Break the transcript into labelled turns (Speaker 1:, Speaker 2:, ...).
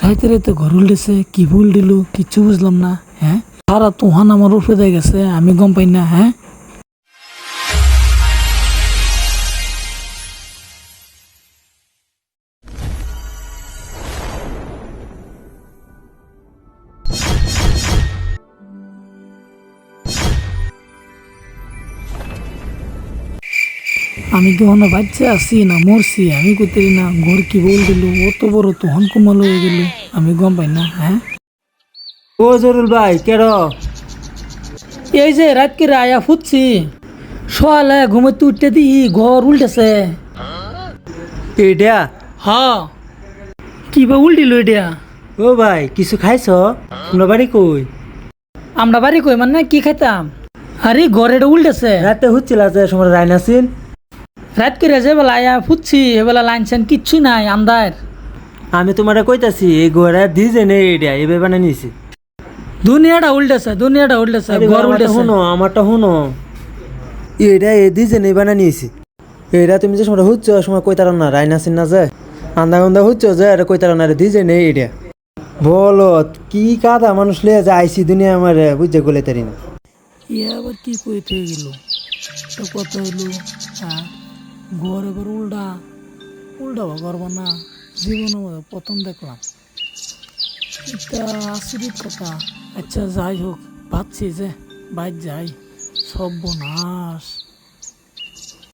Speaker 1: রাইতে রাইতে ঘর উল্টেছে, কি ভুল দিল কিচ্ছু বুঝলাম না। হ্যাঁ, সারা তুহান আমার উপরে দিয়ে গেছে, আমি গম পাই না। হ্যাঁ, আমি কি মনে বাচ্চা আছি না মরছি আমি করতে না। ঘর কি বল দিল, অত বড় তুহান কুমাল হয়ে গেল, আমি গম পাই না। হ্যাঁ,
Speaker 2: ও জরুল ভাই কেন?
Speaker 1: এই যে রাত করে আয়া ফুটছি, সকালে ঘুমাতে উঠতে দি ঘর উল্টেছে।
Speaker 2: এটা
Speaker 1: হ্যাঁ, কি বা উল্টিল এটা?
Speaker 2: ও ভাই কিছু খাইছ? তোমরা বাড়ি কই?
Speaker 1: আমরা বাড়ি কই মানে কি খাইতাম? আরে ঘর এটা উল্টেছে।
Speaker 2: রাতে হচ্ছিল যে সময় রাইন আসিল।
Speaker 1: রাত করে যে বেলা আয়া ফুটছি এবেলা লাইন সাইন কিচ্ছু নাই, আন্দার।
Speaker 2: আমি তোমার কইতাছি এই ঘোড়া দিছে নে এটা এবার বানাই নিছি।
Speaker 1: দুনিয়াটা উল্টেছে, দুনিয়াটা উল্টেছে, ঘর উল্টেছে।
Speaker 2: শুনো আমারটা শুনো, এটা এ দিছে নে বানাই নিয়েছি। এটা তুমি যে সময় হচ্ছ সময় কইতার না রাইন আসিন না যে আন্দা গন্দা হচ্ছ যে এটা কইতার না দিছে নে এটা। বলো কি কাদা মানুষ লিয়ে যে আইসি দুনিয়া আমার বুঝতে গলে তারি না।
Speaker 1: ইয়ে আবার কি কইতে গেল, তো কত হইলো। হ্যাঁ, ঘর এবার উল্টা উল্টা করবো না, জীবনের মধ্যে প্রথম দেখলাম। এটা আশ্চর্য কথা। আচ্ছা যাই হোক, ভাবছি যে বাইর যাই, সর্বনাশ।